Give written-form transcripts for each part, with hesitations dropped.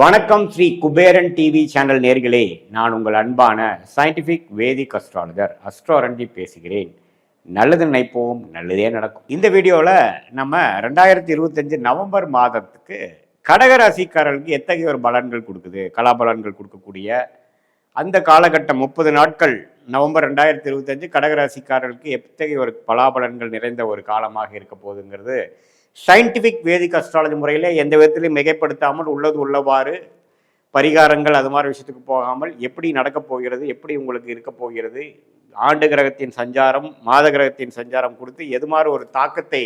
வணக்கம் Sri Kuberan TV channel நேர்களே, நான் உங்கள் அன்பான சயின்டிபிக் வேதிக் அஸ்ட்ராலஜர் அஸ்ட்ரோரஞ்சி பேசுகிறேன். நல்லது நினைப்போம், நல்லதே நடக்கும். இந்த வீடியோவில் நம்ம 2025 நவம்பர் மாதத்துக்கு கடகராசிக்காரர்களுக்கு எத்தகைய ஒரு பலன்கள் கொடுக்குது, கலாபலன்கள் கொடுக்கக்கூடிய அந்த காலகட்டம் 30 நாட்கள் நவம்பர் 2025 கடகராசிக்காரர்களுக்கு எத்தகைய ஒரு பலாபலன்கள் நிறைந்த ஒரு காலமாக இருக்க போகுதுங்கிறது சயின்டிஃபிக் வேதிக் அஸ்ட்ராலஜி முறையில் எந்த விதத்திலையும் மிகைப்படுத்தாமல் உள்ளது உள்ளவாறு பரிகாரங்கள் அது மாதிரி விஷயத்துக்கு போகாமல் எப்படி நடக்கப் போகிறது, எப்படி உங்களுக்கு இருக்க போகிறது, ஆண்டு கிரகத்தின் சஞ்சாரம் மாத கிரகத்தின் சஞ்சாரம் கொடுத்து எது மாதிரி ஒரு தாக்கத்தை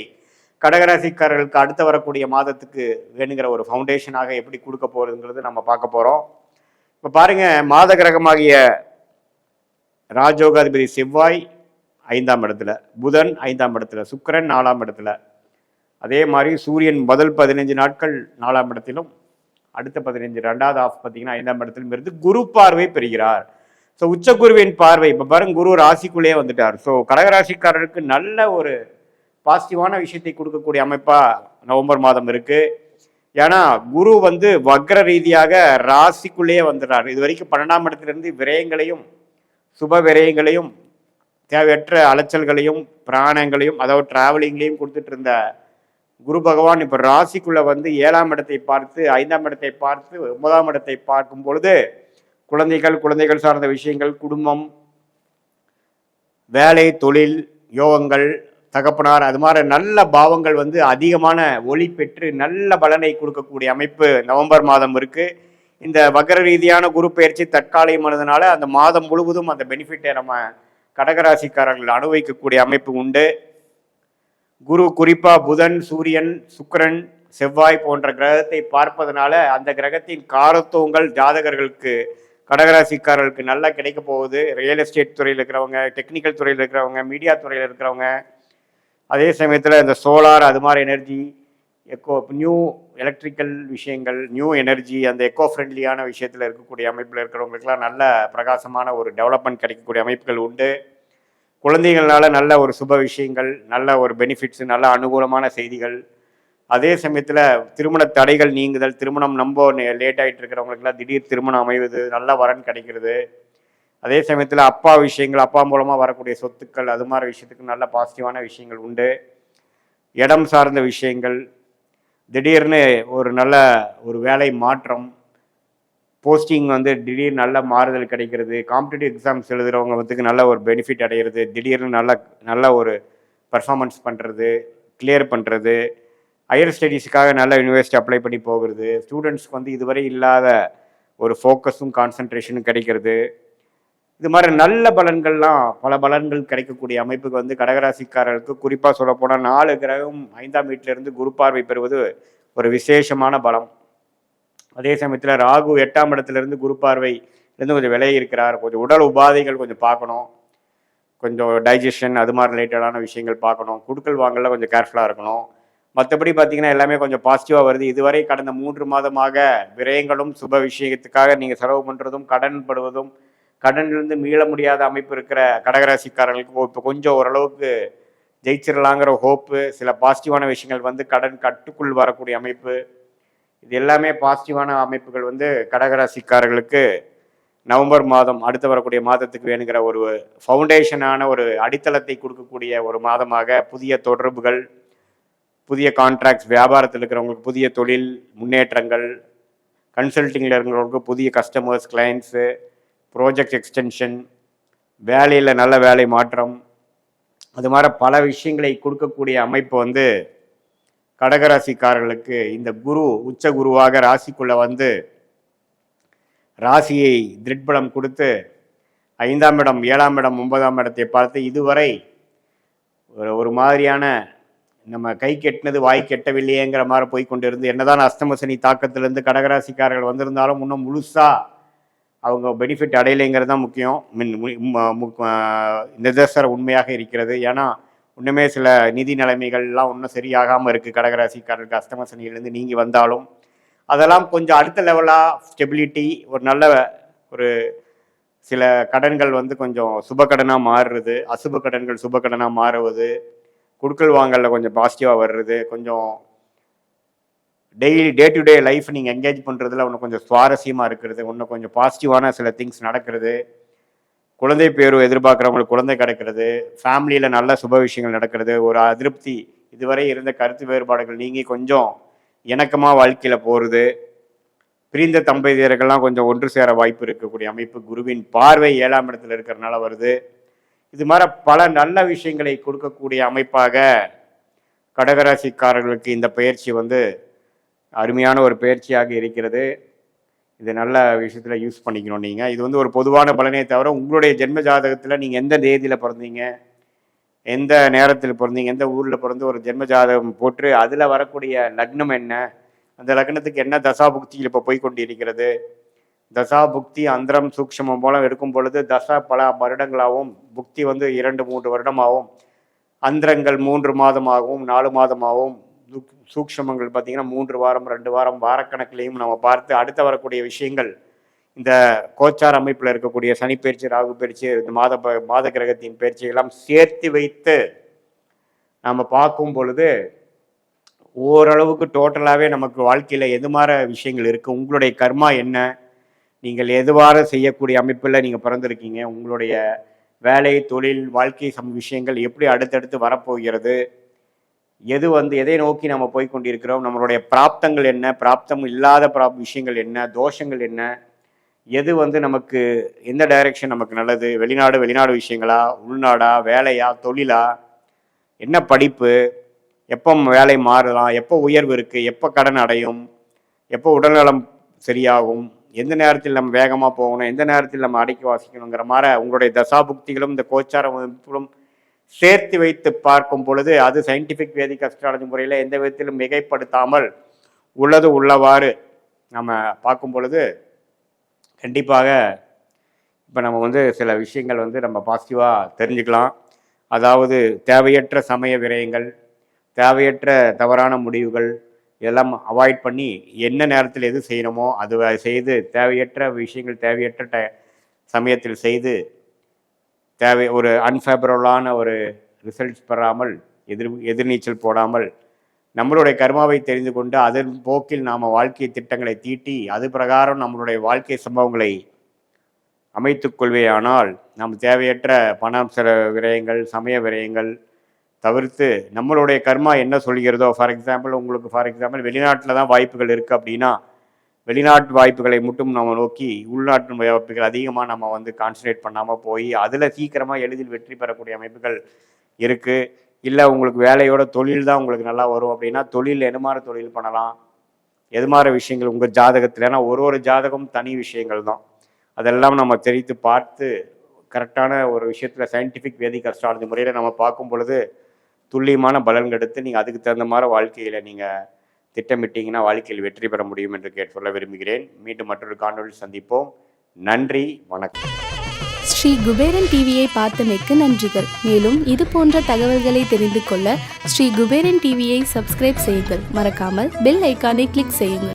கடகராசிக்காரர்களுக்கு அடுத்து வரக்கூடிய மாதத்துக்கு வேணுங்கிற ஒரு ஃபவுண்டேஷனாக எப்படி கொடுக்க போகிறதுங்கிறது நம்ம பார்க்க போகிறோம். இப்போ பாருங்கள், மாத கிரகமாகிய ராஜயோகாதிபதி செவ்வாய் 5ஆம் இடத்துல, புதன் 5ஆம் இடத்துல, சுக்கிரன் 4ஆம் இடத்துல, அதே மாதிரி சூரியன் முதல் 15 நாட்கள் 4ஆம் இடத்திலும், அடுத்த 15 2வது ஆஃப் பார்த்தீங்கன்னா 5ஆம் இடத்திலும் இருந்து குரு பார்வை பெறுகிறார். ஸோ உச்சகுருவின் பார்வை இப்போ பாருங்க, குரு ராசிக்குள்ளேயே வந்துட்டார். ஸோ கடகராசிக்காரருக்கு நல்ல ஒரு பாசிட்டிவான விஷயத்தை கொடுக்கக்கூடிய அமைப்பாக நவம்பர் மாதம் இருக்கு. ஏன்னா குரு வக்ர ரீதியாக ராசிக்குள்ளேயே வந்துடுறார். இது வரைக்கும் 12ஆம் இடத்திலிருந்து விரயங்களையும் சுப விரயங்களையும் தேவையற்ற அலைச்சல்களையும் பிராணங்களையும் அதாவது டிராவலிங்லையும் கொடுத்துட்டு இருந்த குரு பகவான் இப்போ ராசிக்குள்ள 7ஆம் இடத்தை பார்த்து 5ஆம் இடத்தை பார்த்து 9ஆம் இடத்தை பார்க்கும் பொழுது குழந்தைகள் சார்ந்த விஷயங்கள், குடும்பம், வேலை, தொழில், யோகங்கள், தகப்பனார், அது மாதிரி நல்ல பாவங்கள் அதிகமான ஒளி பெற்று நல்ல பலனை கொடுக்கக்கூடிய அமைப்பு நவம்பர் மாதம் இருக்கு. இந்த வக்ர ரீதியான குரு பயிற்சி தற்காலிகமானதுனால அந்த மாதம் முழுவதும் அந்த பெனிஃபிட்டை நம்ம கடகராசிக்காரர்கள் அனுபவிக்கக்கூடிய அமைப்பு உண்டு. குரு குறிப்பாக புதன், சூரியன், சுக்கிரன், செவ்வாய் போன்ற கிரகத்தை பார்ப்பதனால அந்த கிரகத்தின் காரத்துவங்கள் ஜாதகர்களுக்கு கடகராசிக்காரர்களுக்கு நல்லா கிடைக்க போகுது. ரியல் எஸ்டேட் துறையில் இருக்கிறவங்க, டெக்னிக்கல் துறையில் இருக்கிறவங்க, மீடியா துறையில் இருக்கிறவங்க, அதே சமயத்தில் இந்த சோலார் அது மாதிரி எனர்ஜி, நியூ எலக்ட்ரிக்கல் விஷயங்கள், நியூ எனர்ஜி, அந்த எக்கோ ஃப்ரெண்ட்லியான விஷயத்தில் இருக்கக்கூடிய அமைப்பில் இருக்கிறவங்களுக்கெல்லாம் நல்ல பிரகாசமான ஒரு டெவலப்மெண்ட் கிடைக்கக்கூடிய அமைப்புகள் உண்டு. குழந்தைகள்னால நல்ல ஒரு சுப விஷயங்கள், நல்ல ஒரு பெனிஃபிட்ஸ், நல்ல அனுகூலமான செய்திகள். அதே சமயத்தில் திருமண தடைகள் நீங்குதல், திருமணம் லேட் ஆகிட்டு இருக்கிறவங்களுக்குலாம் திடீர் திருமணம் அமைவது, நல்ல வரன் கிடைக்கிறது. அதே சமயத்தில் அப்பா விஷயங்கள், அப்பா மூலமாக வரக்கூடிய சொத்துக்கள், அது மாதிரி விஷயத்துக்கு நல்ல பாசிட்டிவான விஷயங்கள் உண்டு. இடம் சார்ந்த விஷயங்கள், திடீர்னு ஒரு நல்ல ஒரு வேலை மாற்றம், போஸ்டிங் திடீர்னு நல்ல மாறுதல் கிடைக்கிறது. காம்படிட்டிவ் எக்ஸாம்ஸ் எழுதுகிறவங்க நல்ல ஒரு பெனிஃபிட் அடைகிறது. திடீர்னு நல்ல ஒரு பர்ஃபார்மன்ஸ் பண்ணுறது, கிளியர் பண்ணுறது, ஹையர் ஸ்டடீஸுக்காக நல்ல யூனிவர்சிட்டி அப்ளை பண்ணி போகிறது. ஸ்டூடெண்ட்ஸ்க்கு இதுவரை இல்லாத ஒரு ஃபோக்கஸும் கான்சன்ட்ரேஷனும் கிடைக்கிறது. இது மாதிரி நல்ல பலன்கள்லாம் பல பலன்கள் கிடைக்கக்கூடிய அமைப்புக்கு கடகராசிக்காரர்களுக்கு குறிப்பாக சொல்லப்போனால் 4 கிரகம் 5ஆம் வீட்டிலிருந்து குரு பார்வை பெறுவது ஒரு விசேஷமான பலம். அதே சமயத்தில் ராகு 8ஆம் இடத்துலேருந்து குரு பார்வையிலேருந்து கொஞ்சம் விலகி இருக்கிறார். கொஞ்சம் உடல் உபாதைகள் கொஞ்சம் பார்க்கணும், கொஞ்சம் டைஜஷன் அது மாதிரி ரிலேட்டடான விஷயங்கள் பார்க்கணும். குடுக்கல் வாங்கல கொஞ்சம் கேர்ஃபுல்லாக இருக்கணும். மற்றபடி பார்த்தீங்கன்னா எல்லாமே கொஞ்சம் பாசிட்டிவாக வருது. இதுவரை கடந்த 3 மாதமாக விரயங்களும் சுப விஷயத்துக்காக நீங்கள் செலவு பண்ணுறதும் கடன் படுவதும் கடனிலிருந்து மீள முடியாத அமைப்பு இருக்கிற கடகராசிக்காரர்களுக்கு இப்போ கொஞ்சம் ஓரளவுக்கு ஜெயிச்சிடலாங்கிற ஹோப்பு, சில பாசிட்டிவான விஷயங்கள் கடன் கட்டுக்குள் வரக்கூடிய அமைப்பு, இது எல்லாமே பாசிட்டிவான அமைப்புகள் கடகராசிக்காரர்களுக்கு நவம்பர் மாதம் அடுத்து வரக்கூடிய மாதத்துக்கு வேணுங்கிற ஒரு ஃபவுண்டேஷனான ஒரு அடித்தளத்தை கொடுக்கக்கூடிய ஒரு மாதமாக புதிய தொடர்புகள், புதிய கான்ட்ராக்ட்ஸ், வியாபாரத்தில் இருக்கிறவங்களுக்கு புதிய தொழில் முன்னேற்றங்கள், கன்சல்டிங்கில் இருக்கிறவங்களுக்கு புதிய கஸ்டமர்ஸ், கிளைண்ட்ஸு, ப்ராஜெக்ட் எக்ஸ்டென்ஷன், வேலையில் நல்ல வேலை மாற்றம், அது மாதிரி பல விஷயங்களை கொடுக்கக்கூடிய அமைப்பு கடகராசிக்காரர்களுக்கு இந்த குரு உச்ச குருவாக ராசிக்குள்ள ராசியை திருட்பலம் கொடுத்து 5ஆம் இடம், 7ஆம் இடம், 9ஆம் இடத்தை பார்த்து இதுவரை ஒரு மாதிரியான நம்ம கை கெட்டினது வாய் கெட்டவில்லையேங்கிற மாதிரி போய்கொண்டிருந்து, என்னதான் அஷ்டமசனி தாக்கத்திலிருந்து கடகராசிக்காரர்கள் வந்திருந்தாலும் இன்னும் முழுசா அவங்க பெனிஃபிட் அடையலைங்கிறது தான் முக்கியம். நிதர்சன உண்மையாக இருக்கிறது. ஏன்னா இன்னுமே சில நிதி நிலைமைகள்லாம் இன்னும் சரியாகாமல் இருக்குது. கடகராசிக்காரருக்கு அஷ்டமசனியிலேருந்து நீங்கி வந்தாலும் அதெல்லாம் கொஞ்சம் அடுத்த லெவலாக ஸ்டெபிலிட்டி, ஒரு நல்ல ஒரு சில கடன்கள் கொஞ்சம் சுப கடனாக மாறுறது, அசுப கடன்கள் சுப கடனாக மாறுவது, குடுக்கல் வாங்கலில் கொஞ்சம் பாசிட்டிவாக வர்றது, கொஞ்சம் டே டு டே லைஃப் நீங்கள் என்கேஜ் பண்ணுறதுல இன்னும் கொஞ்சம் சுவாரஸ்யமாக இருக்கிறது, இன்னும் கொஞ்சம் பாசிட்டிவான சில திங்ஸ் நடக்கிறது, குழந்தை பேரு எதிர்பார்க்குறவங்களுக்கு குழந்தை கிடைக்கிறது, ஃபேமிலியில் நல்ல சுப விஷயங்கள் நடக்கிறது, ஒரு அதிருப்தி இதுவரை இருந்த கருத்து வேறுபாடுகள் நீங்கி கொஞ்சம் இணக்கமாக வாழ்க்கையில் போகிறது, பிரிந்த தம்பதியர்கள்லாம் கொஞ்சம் ஒன்று சேர வாய்ப்பு இருக்கக்கூடிய அமைப்பு குருவின் பார்வை 7ஆம் இடத்துல இருக்கிறதுனால வருது. இது மாதிரி பல நல்ல விஷயங்களை கொடுக்கக்கூடிய அமைப்பாக கடகராசிக்காரர்களுக்கு இந்த பயிற்சி வந்து அருமையான ஒரு பயிற்சியாக இருக்கிறது. இது நல்ல விஷயத்தில் யூஸ் பண்ணிக்கணும் நீங்கள். இது வந்து ஒரு பொதுவான பலனே தவிர உங்களுடைய ஜென்ம ஜாதகத்தில் நீங்கள் எந்த தேதியில் பிறந்தீங்க, எந்த நேரத்தில் பிறந்தீங்க, எந்த ஊரில் பிறந்து ஒரு ஜென்ம ஜாதகம் போட்டு அதில் வரக்கூடிய லக்னம் என்ன, அந்த லக்னத்துக்கு என்ன தசாபுக்தியில் இப்போ போய்கொண்டு இருக்கிறது, தசாபுக்தி அந்தரம் சூக்ஷமம் போல இருக்கும் பொழுது தசா பல வருடங்களாகவும், புக்தி வந்து 2-3 வருடமாகவும், அந்தரங்கள் 3 மாதமாகவும் 4 மாதமாகவும், சூக்ஷமங்கள் பார்த்திங்கன்னா 3 வாரம் 2 வாரம் வாரக்கணக்கிலையும் நம்ம பார்த்து அடுத்த வரக்கூடிய விஷயங்கள் இந்த கோச்சார் அமைப்பில் இருக்கக்கூடிய சனிப்பயிற்சி, ராகு பயிற்சி, இந்த மாத கிரகத்தின் பயிற்சியெல்லாம் சேர்த்து வைத்து நம்ம பார்க்கும் பொழுது ஓரளவுக்கு டோட்டலாகவே நமக்கு வாழ்க்கையில் எது மாதிரி விஷயங்கள் இருக்குது, உங்களுடைய கர்மா என்ன, நீங்கள் எதுவாறு செய்யக்கூடிய அமைப்பில் நீங்கள் பிறந்திருக்கீங்க, உங்களுடைய வேலை தொழில் வாழ்க்கை விஷயங்கள் எப்படி அடுத்தடுத்து வரப்போகிறது, எது வந்து எதை நோக்கி நம்ம போய்கொண்டிருக்கிறோம், நம்மளுடைய பிராப்தங்கள் என்ன, பிராப்தம் இல்லாத விஷயங்கள் என்ன, தோஷங்கள் என்ன, எது வந்து நமக்கு எந்த டைரக்ஷன் நமக்கு நல்லது, வெளிநாடு விஷயங்களா, உள்நாடா, வேலையா, தொழிலா, என்ன படிப்பு, எப்போ வேலை மாறலாம், எப்போ உயர்வு இருக்குது, எப்போ கடன் அடையும், எப்போ உடல்நலம் சரியாகும், எந்த நேரத்தில் நம்ம வேகமாக போகணும், எந்த நேரத்தில் நம்ம அடக்கி வாசிக்கணுங்கிற மாதிரி உங்களுடைய தசாபுக்திகளும் இந்த கோச்சார அமைப்புகளும் சேர்த்து வைத்து பார்க்கும் பொழுது அது சயின்டிஃபிக் வேதிக் அஸ்ட்ராலஜி முறையில் எந்த விதத்திலும் மிகைப்படுத்தாமல் உள்ளது உள்ளவாறு நம்ம பார்க்கும் பொழுது கண்டிப்பாக இப்போ நம்ம வந்து சில விஷயங்கள் வந்து நம்ம பாசிட்டிவாக தெரிஞ்சுக்கலாம். அதாவது தேவையற்ற சமய விரயங்கள், தேவையற்ற தவறான முடிவுகள் இதெல்லாம் அவாய்ட் பண்ணி என்ன நேரத்தில் எது செய்யணுமோ அது செய்து, தேவையற்ற விஷயங்கள் தேவையற்ற சமயத்தில் செய்து ஒரு அன்ஃபேவரபுளான ஒரு ரிசல்ட்ஸ் பெறாமல் எதிர்நீச்சல் போடாமல் நம்மளுடைய கர்மாவை தெரிந்து கொண்டு அதன் போக்கில் நாம் வாழ்க்கை திட்டங்களை தீட்டி அது பிரகாரம் நம்மளுடைய வாழ்க்கை சம்பவங்களை அமைத்து கொள்வேயானால் நாம் தேவையற்ற பணம் சில விரயங்கள், சமய விரயங்கள் தவிர்த்து நம்மளுடைய கர்மா என்ன சொல்கிறதோ, ஃபார் எக்ஸாம்பிள் வெளிநாட்டில் தான் வாய்ப்புகள் இருக்குது அப்படின்னா வெளிநாட்டு வாய்ப்புகளை மட்டும் நம்ம நோக்கி உள்நாட்டு வாய்ப்புகள் அதிகமாக நம்ம வந்து கான்சன்ட்ரேட் பண்ணாமல் போய் அதில் சீக்கிரமாக எளிதில் வெற்றி பெறக்கூடிய அமைப்புகள் இருக்குது. இல்லை உங்களுக்கு வேலையோட தொழில் தான் உங்களுக்கு நல்லா வரும் அப்படின்னா தொழில் எது மாதிரி தொழில் பண்ணலாம், எது மாதிரி விஷயங்கள் உங்கள் ஜாதகத்தில், ஏன்னா ஒரு ஜாதகம் தனி விஷயங்கள் தான், அதெல்லாம் நம்ம தெரித்து பார்த்து கரெக்டான ஒரு விஷயத்தில் சயின்டிஃபிக் வேதிக் அஸ்ட்ராலஜி முறையில் நம்ம பார்க்கும் பொழுது துல்லியமான பலன்கள் எடுத்து நீங்கள் அதுக்கு தகுந்த மாதிரி வாழ்க்கையில் நீங்கள் திட்டமிட்டீங்கன்னா வாழ்க்கையில் வெற்றி பெற முடியும் என்று சொல்ல விரும்புகிறேன். மீண்டும் மற்றொரு காணொளியில் சந்திப்போம். நன்றி, வணக்கம். ஸ்ரீ குபேரன் டிவியை பார்த்தமைக்கு நன்றிகள். மேலும் இது போன்ற தகவல்களை தெரிந்து கொள்ள ஸ்ரீ குபேரன் டிவியை சப்ஸ்கிரைப் செய்யுங்கள். மறக்காமல் பெல் ஐக்கானை கிளிக் செய்யுங்கள்.